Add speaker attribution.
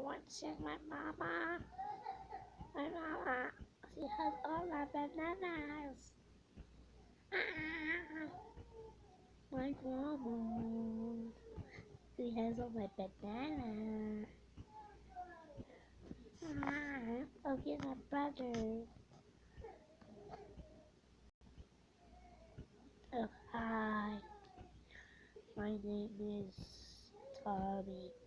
Speaker 1: watching my mama. My mama, she has all my bananas. Ah, my mama, she has all my bananas. Ah, okay, my brother. Oh, hi. My name is Tommy.